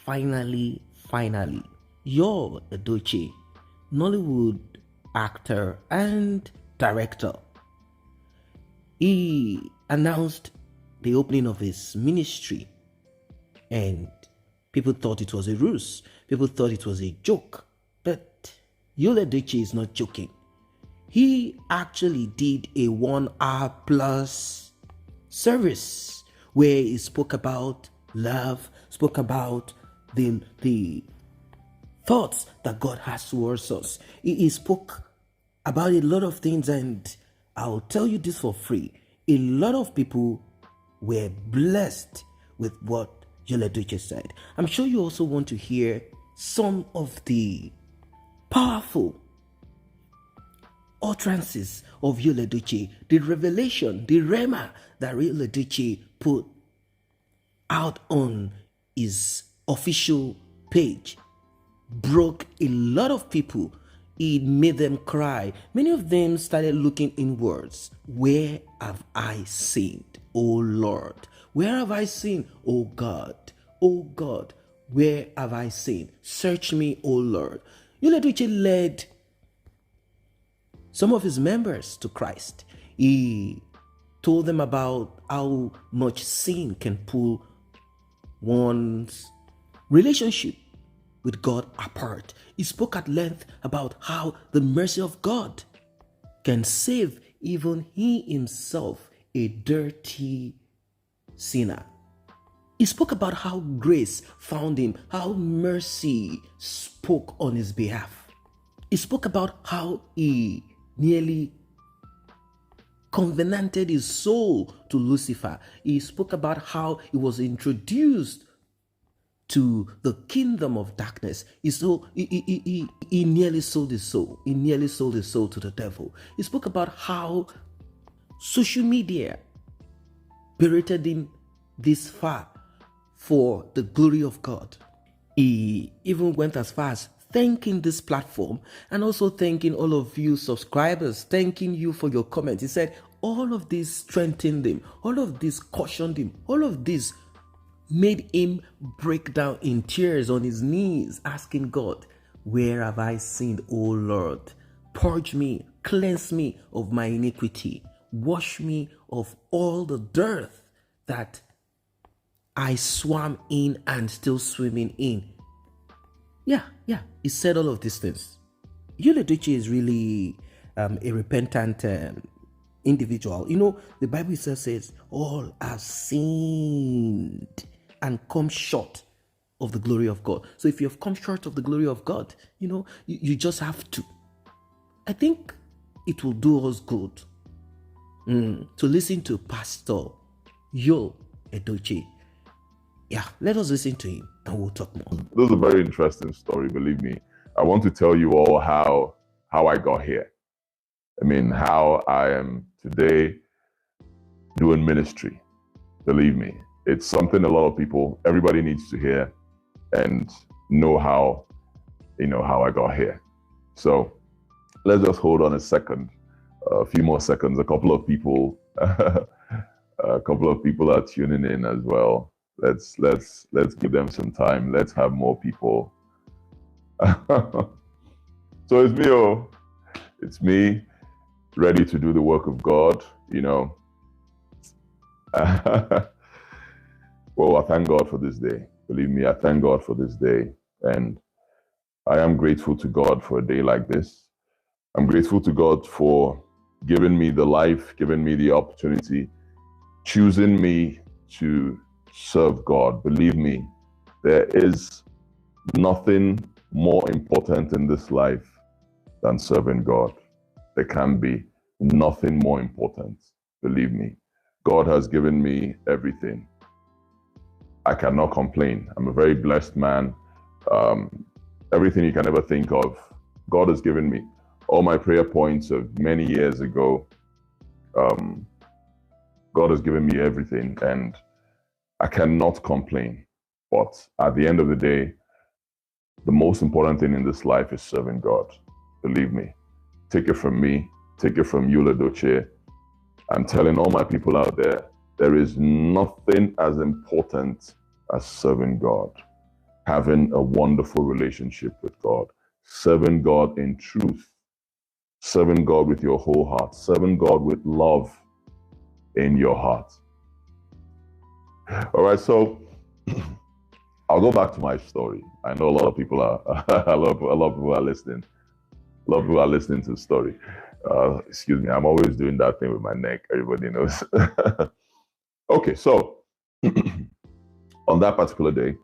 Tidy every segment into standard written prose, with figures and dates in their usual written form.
finally, Yul Edochie, Nollywood actor and director, he announced the opening of his ministry, and people thought it was a ruse. People thought it was a joke. But Yul Edochie is not joking. He actually did a 1 hour plus service where he spoke about love, spoke about the thoughts that God has towards us. He spoke about a lot of things, and I'll tell you this for free. A lot of people were blessed with what Yul Edochie said. I'm sure you also want to hear some of the powerful utterances of Yul Edochie, the revelation, the rhema that Yul Edochie put out on his official page broke a lot of people. It made them cry. Many of them started looking inwards. Where have I sinned, O Lord? Where have I sinned, O God? O God, where have I sinned? Search me, O Lord. Yul Edochie led some of his members to Christ. He told them about how much sin can pull one's relationship with God apart. He spoke at length about how the mercy of God can save even he himself, a dirty sinner. He spoke about how grace found him, how mercy spoke on his behalf. He spoke about how he nearly covenanted his soul to Lucifer. He spoke about how he was introduced to the kingdom of darkness. He nearly sold his soul. He nearly sold his soul to the devil. He spoke about how social media berated him this far for the glory of God. He even went as far as thanking this platform and also thanking all of you subscribers, thanking you for your comments. He said all of this strengthened him, all of this cautioned him, all of this made him break down in tears on his knees, asking God, where have I sinned, O Lord? Purge me, cleanse me of my iniquity, wash me of all the dirt that I swam in and still swimming in. Yeah, he said all of these things. Yul Edochie is really a repentant individual. You know, the Bible itself says, all have sinned and come short of the glory of God. So if you have come short of the glory of God, you know, you just have to. I think it will do us good to listen to Pastor Yul Edochie. Yeah, let us listen to him and we'll talk more. This is a very interesting story, believe me. I want to tell you all how I got here. I mean, how I am today doing ministry. Believe me, it's something a lot of people, everybody needs to hear and know how I got here. So let's just hold on a second, a few more seconds. A couple of people are tuning in as well. Let's give them some time. Let's have more people. So it's me, ready to do the work of God, you know. Well, I thank God for this day. Believe me, I thank God for this day. And I am grateful to God for a day like this. I'm grateful to God for giving me the life, giving me the opportunity, choosing me to serve God. Believe me, there is nothing more important in this life than serving God. There can be nothing more important. Believe me, God has given me everything. I cannot complain. I'm a very blessed man. Everything you can ever think of, God has given me. All my prayer points of many years ago, God has given me everything, and I cannot complain. But at the end of the day, the most important thing in this life is serving God. Believe me. Take it from me. Take it from Yul Edochie. I'm telling all my people out there, there is nothing as important as serving God, having a wonderful relationship with God, serving God in truth, serving God with your whole heart, serving God with love in your heart. All right, so I'll go back to my story. I know a lot of people are, a lot of people are listening. A lot of people are listening to the story. Excuse me, I'm always doing that thing with my neck. Everybody knows. Okay, so on that particular day,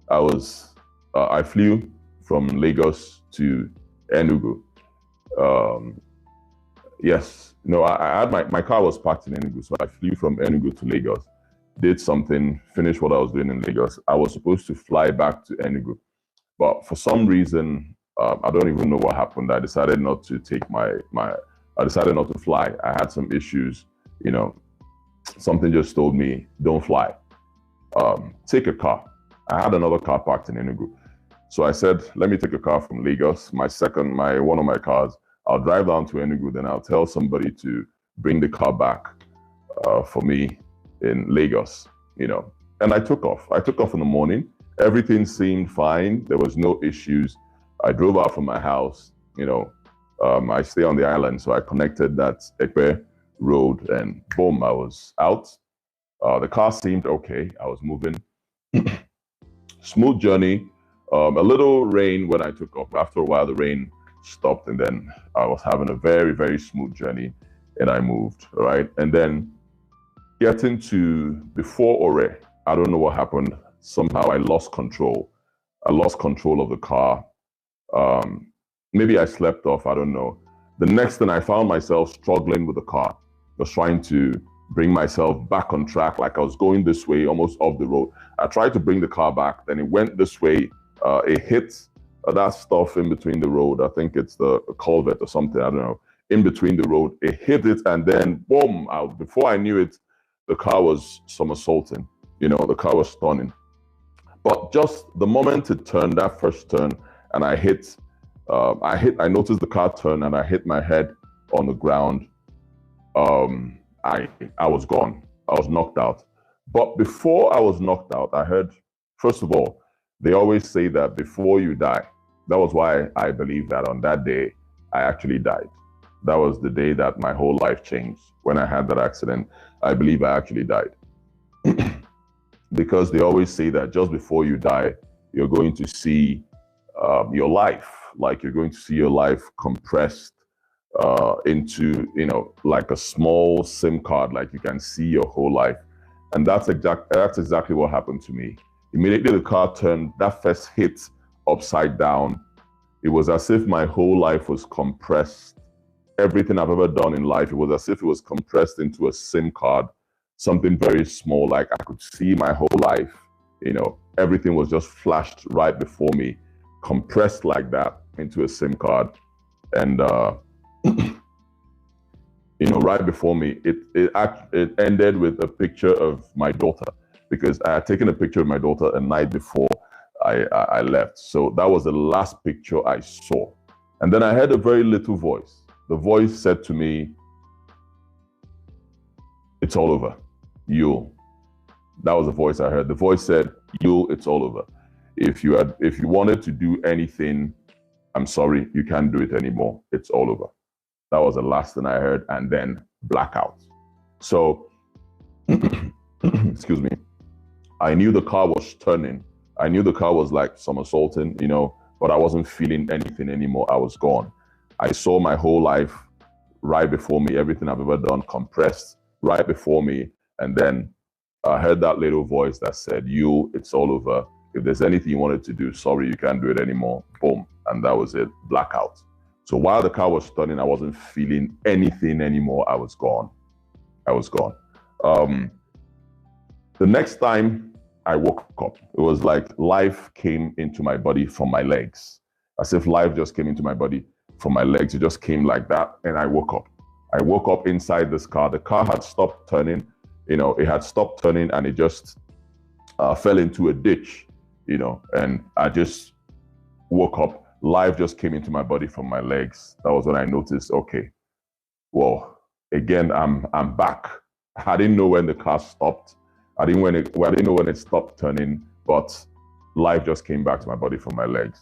I flew from Lagos to Enugu. Yes, no, I had my car was parked in Enugu, so I flew from Enugu to Lagos, did something, finished what I was doing in Lagos. I was supposed to fly back to Enugu, but for some reason, I don't even know what happened. I decided not to take I decided not to fly. I had some issues, something just told me, don't fly. Take a car. I had another car parked in Enugu. So I said, let me take a car from Lagos, one of my cars. I'll drive down to Enugu, then I'll tell somebody to bring the car back for me in Lagos, And I took off. I took off in the morning. Everything seemed fine. There was no issues. I drove out from my house, I stay on the island, so I connected that Ekpe road and boom, I was out. The car seemed okay. I was moving. Smooth journey. A little rain when I took off. After a while, the rain stopped, and then I was having a very, very smooth journey, and I moved, right? And then getting to before Ore, I don't know what happened. Somehow I lost control. I lost control of the car. Maybe I slept off, I don't know. The next thing, I found myself struggling with the car. I was trying to bring myself back on track, like I was going this way, almost off the road. I tried to bring the car back, then it went this way. It hit that stuff in between the road. I think it's the culvert or something, I don't know. In between the road, it hit it, and then boom, before I knew it, the car was somersaulting. The car was turning. But just the moment it turned, that first turn, and I noticed the car turn, and I hit my head on the ground. I was gone. I was knocked out. But before I was knocked out, I heard, first of all, they always say that before you die. That was why I believe that on that day, I actually died. That was the day that my whole life changed. When I had that accident, I believe I actually died. Because they always say that just before you die, you're going to see your life, like you're going to see your life compressed into, like a small SIM card, like you can see your whole life. And that's exactly what happened to me. Immediately the car turned, that first hit upside down. It was as if my whole life was compressed. Everything I've ever done in life, it was as if it was compressed into a SIM card, something very small, like I could see my whole life. Everything was just flashed right before me, compressed like that into a SIM card. And, right before me, it ended with a picture of my daughter, because I had taken a picture of my daughter a night before I left. So that was the last picture I saw. And then I heard a very little voice. The voice said to me, "It's all over, Yul." That was the voice I heard. The voice said, "Yul, it's all over. If you wanted to do anything, I'm sorry, you can't do it anymore. It's all over." That was the last thing I heard, and then blackout. So, excuse me, I knew the car was turning. I knew the car was like somersaulting, but I wasn't feeling anything anymore. I was gone. I saw my whole life right before me, everything I've ever done compressed right before me. And then I heard that little voice that said, "You, it's all over. If there's anything you wanted to do, sorry, you can't do it anymore." Boom. And that was it, blackout. So while the car was turning, I wasn't feeling anything anymore. I was gone. I was gone. The next time I woke up, it was like life came into my body from my legs. As if life just came into my body from my legs. It just came like that, and I woke up. I woke up inside this car. The car had stopped turning. It had stopped turning, and it just fell into a ditch, and I just woke up. Life just came into my body from my legs. That was when I noticed, okay, well, again, I'm back. I didn't know when the car stopped. I didn't know when it stopped turning, but life just came back to my body from my legs.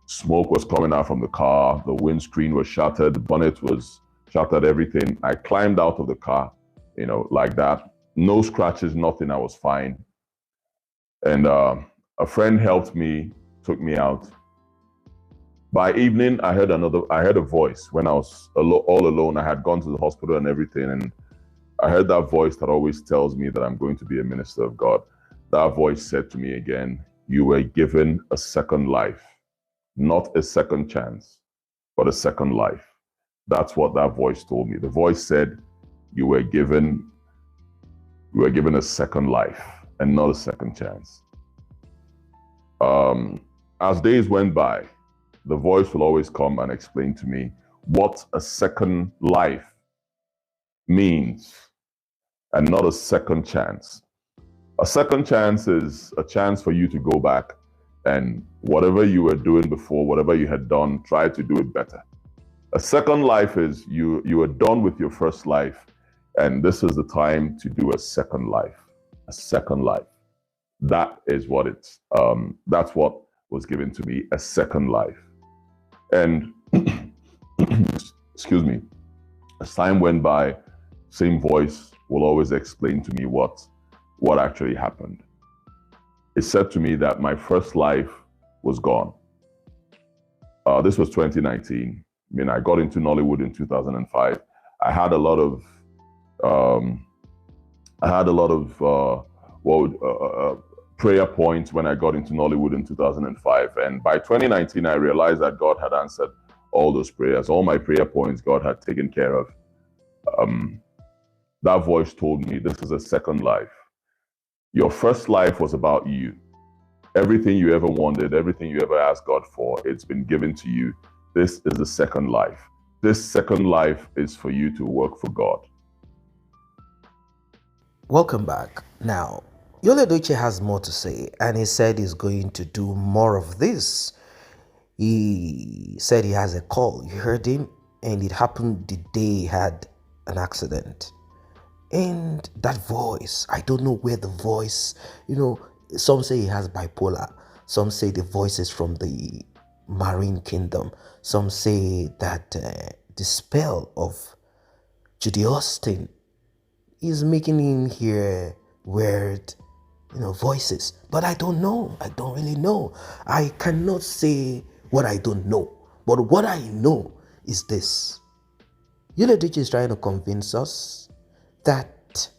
Smoke was coming out from the car. The windscreen was shattered. The bonnet was shattered, everything. I climbed out of the car, like that. No scratches, nothing. I was fine. And a friend helped me, took me out. By evening, I heard a voice when I was all alone. I had gone to the hospital and everything. And I heard that voice that always tells me that I'm going to be a minister of God. That voice said to me again, you were given a second life, not a second chance, but a second life. That's what that voice told me. The voice said, you were given a second life and not a second chance. As days went by, the voice will always come and explain to me what a second life means and not a second chance. A second chance is a chance for you to go back and whatever you were doing before, whatever you had done, try to do it better. A second life is you are done with your first life, and this is the time to do a second life. A second life. That is what that's what was given to me, a second life. And excuse me, as time went by, same voice will always explain to me what actually happened. It said to me that my first life was gone. This was 2019. I mean, I got into Nollywood in 2005. I had a lot of prayer points when I got into Nollywood in 2005. And by 2019, I realized that God had answered all those prayers. All my prayer points, God had taken care of. That voice told me, this is a second life. Your first life was about you. Everything you ever wanted, everything you ever asked God for, it's been given to you. This is the second life. This second life is for you to work for God. Welcome back. Now, Yul Edochie has more to say, and he said he's going to do more of this. He said he has a call. You heard him, and it happened the day he had an accident. And that voice, I don't know where the voice, some say he has bipolar. Some say the voice is from the marine kingdom. Some say that the spell of Judy Austin is making him hear weird, voices. But I don't know. I don't really know. I cannot say what I don't know. But what I know is this. Yul Edochie is trying to convince us that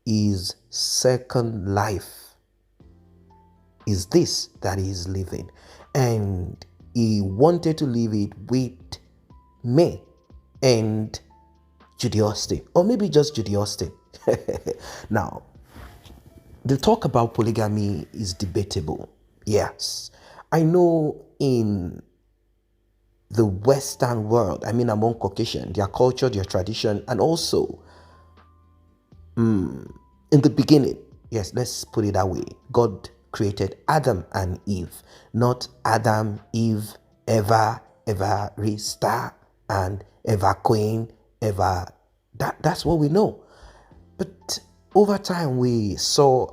his second life is this that he is living, and he wanted to live it with me and Judy Austin, or maybe just Judy Austin. Now, the talk about polygamy is debatable. Yes, I know in the Western world, I mean among Caucasian, their culture, their tradition, and also in the beginning, yes, let's put it that way, God created Adam and Eve, not Adam, Eve, Eva, Rista, and Eva Queen, Eva. That's what we know. But over time, we saw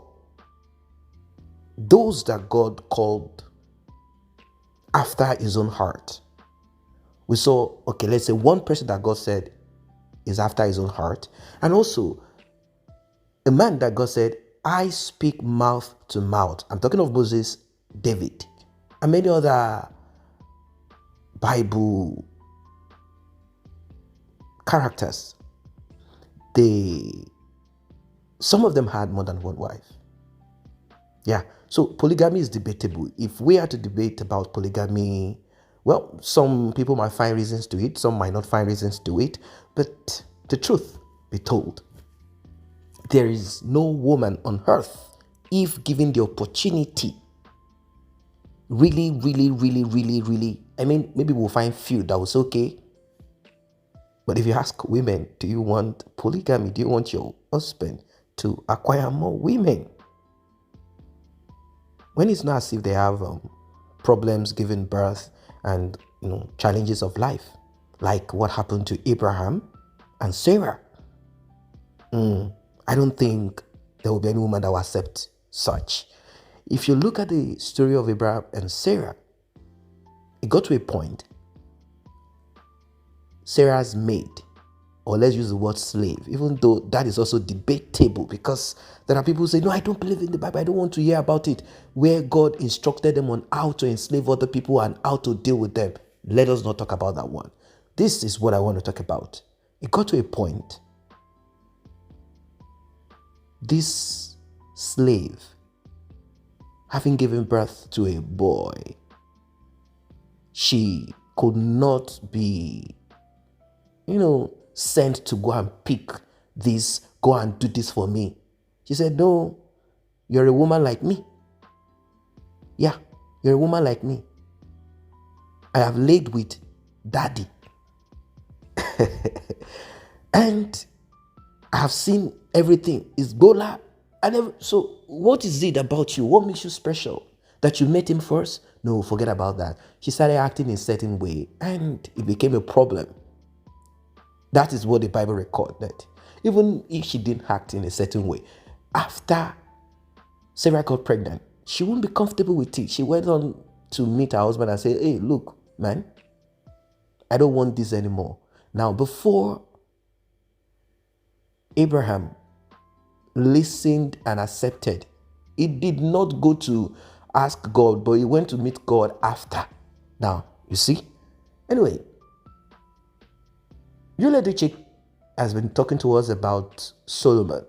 those that God called after his own heart. We saw, okay, let's say one person that God said is after his own heart. And also a man that God said, I speak mouth to mouth. I'm talking of Moses, David, and many other Bible characters. Some of them had more than one wife. Yeah, so polygamy is debatable. If we are to debate about polygamy, well, some people might find reasons to it, some might not find reasons to it, but the truth be told, there is no woman on earth, if given the opportunity, really, I mean, maybe we'll find few that will say, okay, but if you ask women, do you want polygamy? Do you want your husband to acquire more women? When it's not as if they have problems giving birth and challenges of life, like what happened to Abraham and Sarah. I don't think there will be any woman that will accept such. If you look at the story of Abraham and Sarah, it got to a point, Sarah's maid, or let's use the word slave, even though that is also debatable, because there are people who say, no, I don't believe in the Bible, I don't want to hear about it, where God instructed them on how to enslave other people and how to deal with them. Let us not talk about that one. This is what I want to talk about. It got to a point, this slave, having given birth to a boy, she could not be, sent to go and pick this, go and do this for me. She said, no, you're a woman like me. Yeah, you're a woman like me. I have laid with daddy. And I have seen everything. It's Bola. So what is it about you? What makes you special? That you met him first? No, forget about that. She started acting in a certain way and it became a problem. That is what the Bible recorded. Even if she didn't act in a certain way, after Sarah got pregnant, she wouldn't be comfortable with it. She went on to meet her husband and said, hey, look, man, I don't want this anymore. Now, before Abraham listened and accepted, he did not go to ask God, but he went to meet God after. Now, you see? Anyway, Yul Edochie has been talking to us about Solomon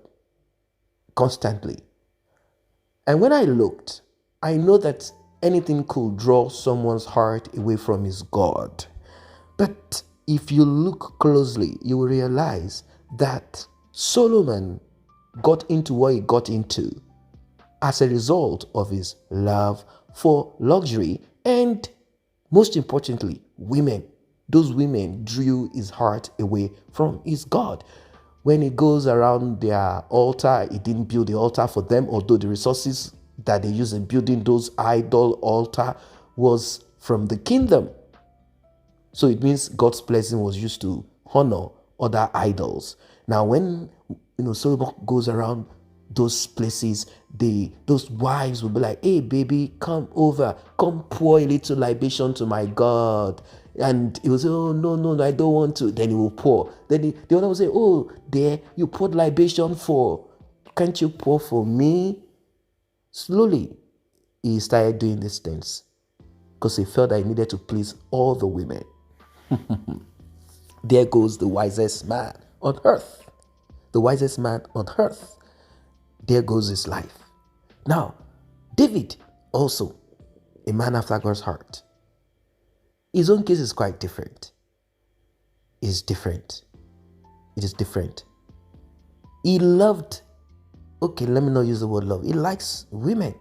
constantly. And when I looked, I know that anything could draw someone's heart away from his God. But if you look closely, you will realize that Solomon got into what he got into as a result of his love for luxury and, most importantly, women. Those women drew his heart away from his God. When he goes around their altar, he didn't build the altar for them, although the resources that they used in building those idol altar was from the kingdom. So it means God's blessing was used to honor other idols. Now, when Solomon goes around those places, those wives will be like, hey baby, come over, come pour a little libation to my God. And he will say, oh no, I don't want to. Then he will pour. Then the other will say, oh there, you poured libation for, can't you pour for me? Slowly he started doing these things because he felt that he needed to please all the women. There goes the wisest man on earth. The wisest man on earth. There goes his life. Now, David, also a man after God's heart. His own case is quite different. It's different. It is different. He loved, okay, let me not use the word love. He likes women.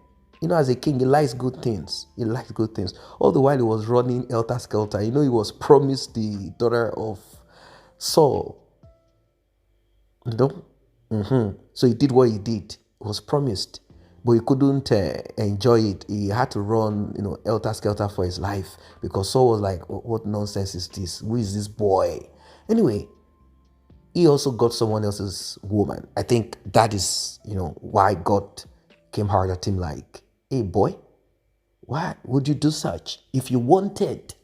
As a king, he likes good things. He likes good things. All the while he was running helter-skelter. He was promised the daughter of Saul. So he did what he did. He was promised. But he couldn't enjoy it. He had to run, helter-skelter for his life. Because Saul was like, what nonsense is this? Who is this boy? Anyway, he also got someone else's woman. I think that is, why God came hard at him like, hey boy, why would you do such? If you wanted,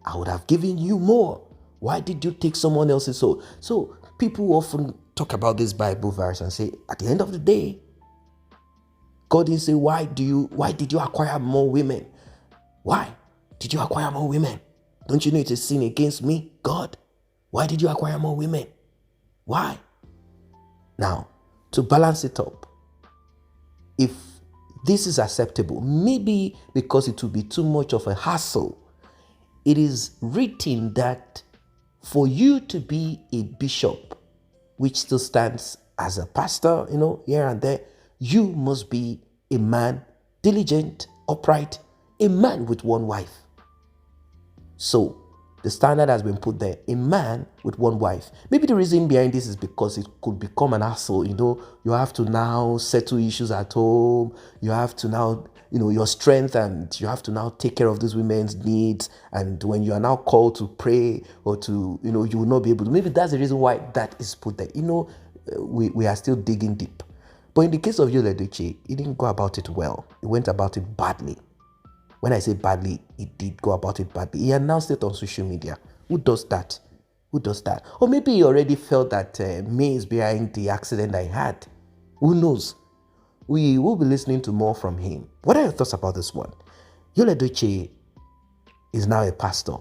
I would have given you more. Why did you take someone else's soul? So people often talk about this Bible verse and say, at the end of the day, God didn't say, why did you acquire more women? Why did you acquire more women? Don't you know it's a sin against me, God? Why did you acquire more women? Why? Now, to balance it up, if this is acceptable, maybe because it will be too much of a hassle, it is written that for you to be a bishop, which still stands as a pastor, here and there, you must be a man, diligent, upright, a man with one wife. So the standard has been put there, a man with one wife. Maybe the reason behind this is because it could become an hassle. You have to now settle issues at home. You have to now, your strength, and you have to now take care of these women's needs. And when you are now called to pray or to, you will not be able to. Maybe that's the reason why that is put there. we are still digging deep. But in the case of Yul Edochie, he didn't go about it well. He went about it badly. When I say badly, he did go about it badly. He announced it on social media. Who does that? Who does that? Or maybe he already felt that May is behind the accident I had. Who knows? We will be listening to more from him. What are your thoughts about this one? Yul Edochie is now a pastor.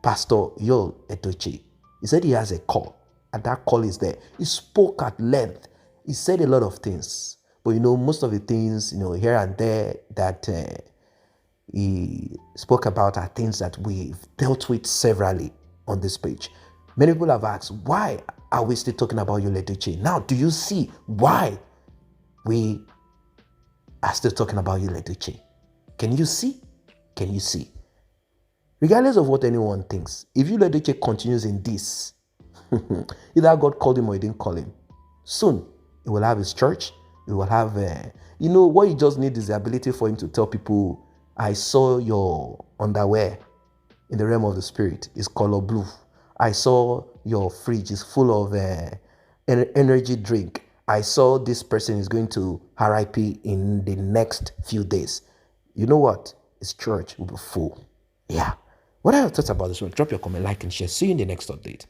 Pastor Yul Edochie. He said he has a call, and that call is there. He spoke at length. He said a lot of things. But most of the things, here and there that he spoke about are things that we've dealt with severally on this page. Many people have asked, why are we still talking about Yul Edochie? Now, do you see why we are still talking about Yul Edochie? Can you see? Can you see? Regardless of what anyone thinks, if Yul Edochie continues in this, either God called him or he didn't call him, soon he will have his church. He will have, what you just need is the ability for him to tell people, I saw your underwear in the realm of the spirit is color blue. I saw your fridge is full of energy drink. I saw this person is going to RIP in the next few days. You know what? His church will be full. Yeah. What are your thoughts about this one? Drop your comment, like, and share. See you in the next update.